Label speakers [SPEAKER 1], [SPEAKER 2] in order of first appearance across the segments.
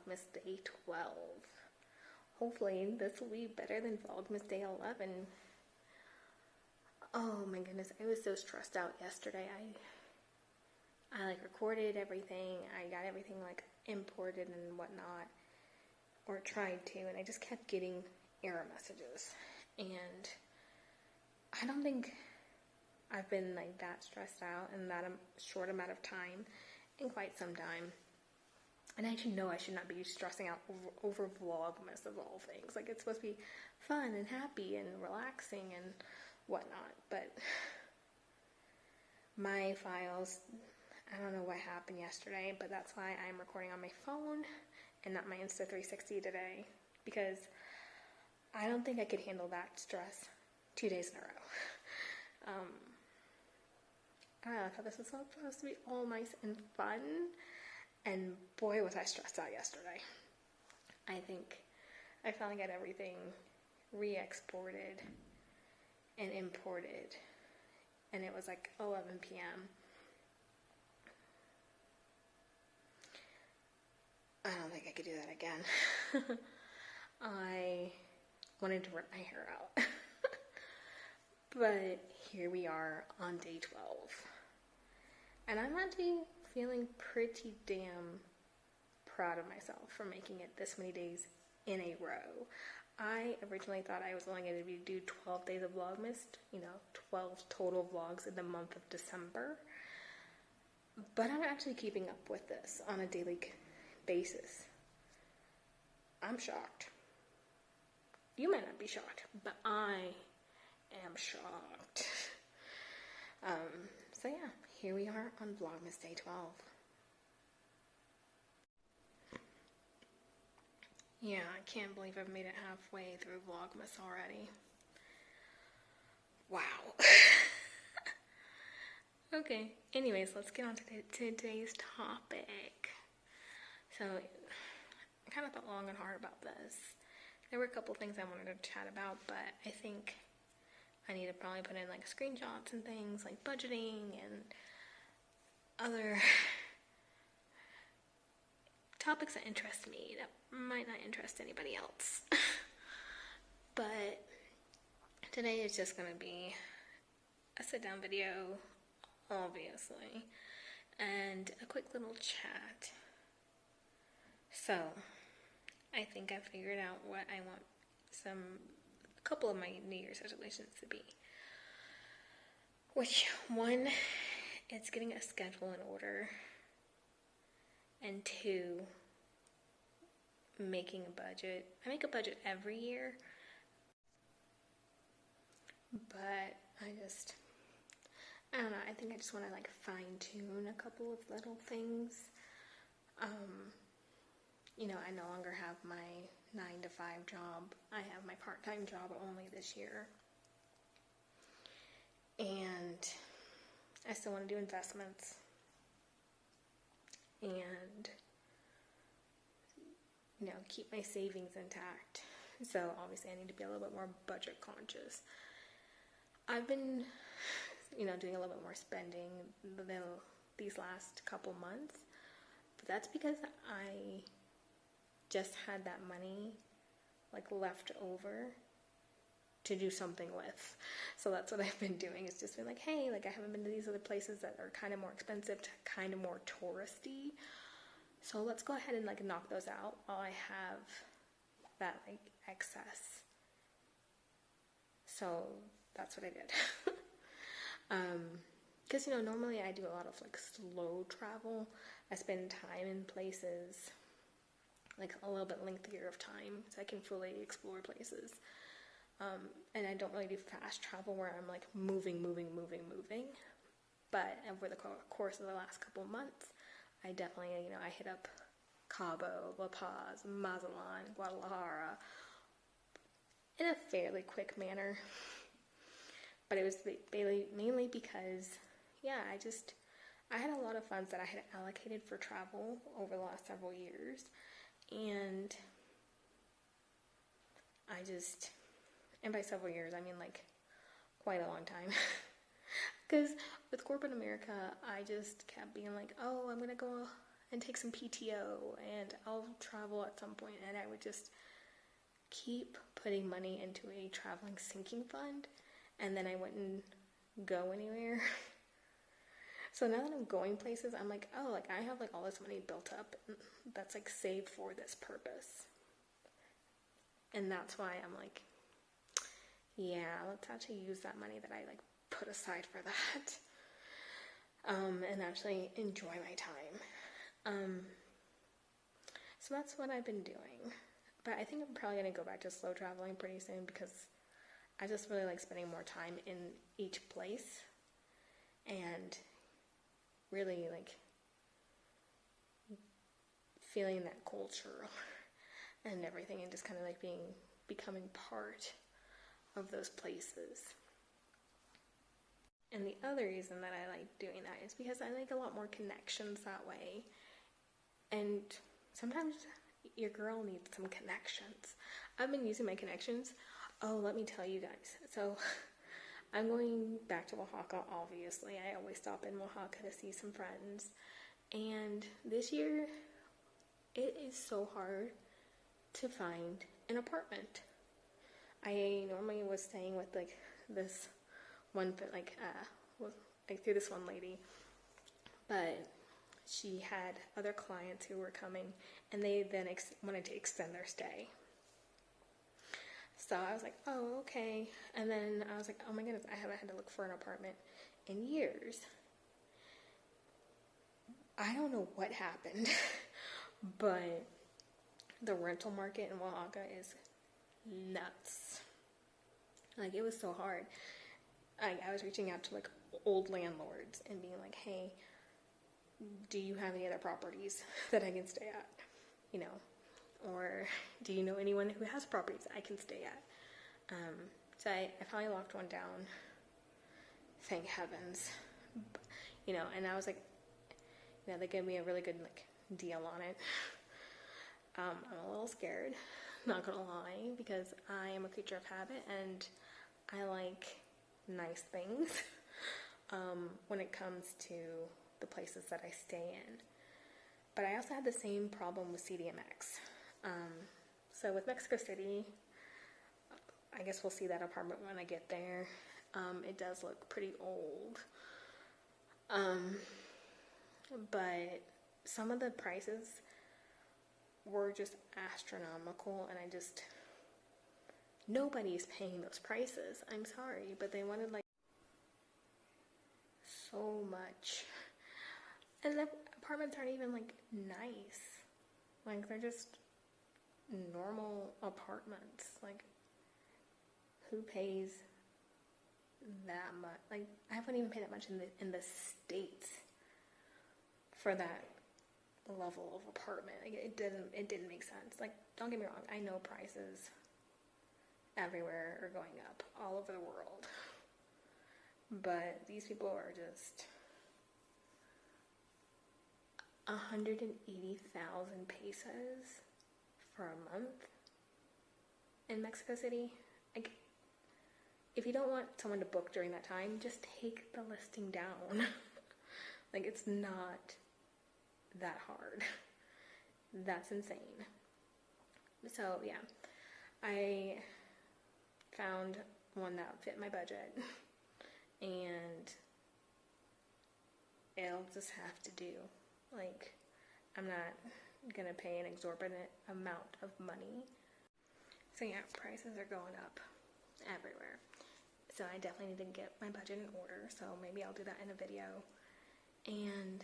[SPEAKER 1] Vlogmas Day 12. Hopefully this will be better than Vlogmas Day 11. Oh my goodness, I was so stressed out yesterday. I like recorded everything. I got everything like imported and whatnot, or tried to, and I just kept getting error messages. And I don't think I've been like that stressed out in that short amount of time in quite some time. And I actually know I should not be stressing out over Vlogmas of all things. Like, it's supposed to be fun and happy and relaxing and whatnot. But my files, I don't know what happened yesterday, but that's why I'm recording on my phone and not my Insta360 today. Because I don't think I could handle that stress 2 days in a row. I thought this was supposed to be all nice and fun. And boy, was I stressed out yesterday. I think I finally got everything re-exported and imported. And it was like 11 p.m. I don't think I could do that again. I wanted to rip my hair out. But here we are on day 12. And I'm actually feeling pretty damn proud of myself for making it this many days in a row. I originally thought I was only going to do 12 days of Vlogmas, 12 total vlogs in the month of December. But I'm actually keeping up with this on a daily basis. I'm shocked. You might not be shocked, but I am shocked. So yeah, here we are on Vlogmas Day 12. Yeah, I can't believe I've made it halfway through Vlogmas already. Wow. Okay, anyways, let's get on to today's topic. So, I kind of thought long and hard about this. There were a couple things I wanted to chat about, but I think I need to probably put in like screenshots and things like budgeting and other topics that interest me that might not interest anybody else. But today is just going to be a sit-down video, obviously, and a quick little chat. So, I think I figured out what I want a couple of my New Year's resolutions to be. Which, one, it's getting a schedule in order, and two, making a budget. I make a budget every year, but I don't know, I think I just want to like fine-tune a couple of little things. I no longer have my 9-to-5 job. I have my part-time job only this year. And I still want to do investments. And, keep my savings intact. So obviously I need to be a little bit more budget conscious. I've been, doing a little bit more spending these last couple months. But that's because I just had that money like left over to do something with. So that's what I've been doing. It's just been like, hey, like I haven't been to these other places that are kind of more expensive, kind of more touristy. So let's go ahead and like knock those out while I have that like excess. So that's what I did. Because normally I do a lot of like slow travel. I spend time in places like a little bit lengthier of time so I can fully explore places. And I don't really do fast travel where I'm like moving. But over the course of the last couple of months, I definitely, I hit up Cabo, La Paz, Mazatlan, Guadalajara in a fairly quick manner. But it was mainly because, I had a lot of funds that I had allocated for travel over the last several years. And and by several years, I mean like quite a long time. Because with corporate America, I just kept being like, oh, I'm going to go and take some PTO and I'll travel at some point, and I would just keep putting money into a traveling sinking fund, and then I wouldn't go anywhere. So now that I'm going places, I'm like, oh, like I have like all this money built up that's like saved for this purpose. And that's why I'm like, yeah, let's actually use that money that I like put aside for that. And actually enjoy my time. So that's what I've been doing. But I think I'm probably going to go back to slow traveling pretty soon, because I just really like spending more time in each place and really like feeling that culture and everything, and just kind of like becoming part of those places. And the other reason that I like doing that is because I like a lot more connections that way. And sometimes your girl needs some connections. I've been using my connections. Oh, let me tell you guys. So I'm going back to Oaxaca, obviously. I always stop in Oaxaca to see some friends. And this year, it is so hard to find an apartment. I normally was staying with like this one, through this one lady, but she had other clients who were coming, and they then wanted to extend their stay. So I was like, oh, okay. And then I was like, oh my goodness, I haven't had to look for an apartment in years. I don't know what happened, but the rental market in Oaxaca is nuts. Like, it was so hard. I was reaching out to like old landlords and being like, hey, do you have any other properties that I can stay at? You know, or do you know anyone who has properties I can stay at? So I finally locked one down. Thank heavens. You know, and I was like, you know, they gave me a really good like deal on it. I'm a little scared, not gonna lie, because I am a creature of habit and I like nice things when it comes to the places that I stay in. But I also had the same problem with CDMX. So with Mexico City, I guess we'll see that apartment when I get there. It does look pretty old. But some of the prices were just astronomical, and nobody's paying those prices. I'm sorry, but they wanted like so much. And the apartments aren't even like nice. Like, they're just normal apartments. Like, who pays that much? Like, I wouldn't even pay that much in the States for that level of apartment. Like, it didn't make sense. Like, don't get me wrong, I know prices everywhere are going up all over the world, but these people are just 180,000 pesos for a month in Mexico City. Like, if you don't want someone to book during that time, just take the listing down. Like, it's not that hard. That's insane. So yeah, I found one that fit my budget, and it'll just have to do. Like, I'm not gonna pay an exorbitant amount of money. So yeah, prices are going up everywhere. So I definitely need to get my budget in order. So maybe I'll do that in a video. And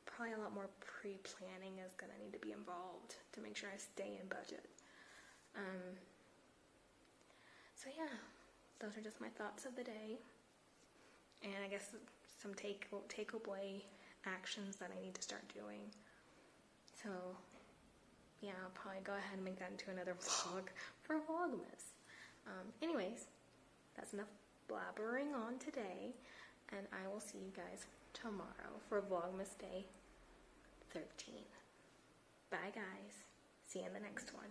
[SPEAKER 1] probably a lot more pre-planning is gonna need to be involved to make sure I stay in budget. So yeah, those are just my thoughts of the day. And I guess some takeaway actions that I need to start doing. So yeah, I'll probably go ahead and make that into another vlog for Vlogmas. Anyways, that's enough blabbering on today, and I will see you guys tomorrow for Vlogmas Day 13. Bye guys. See you in the next one.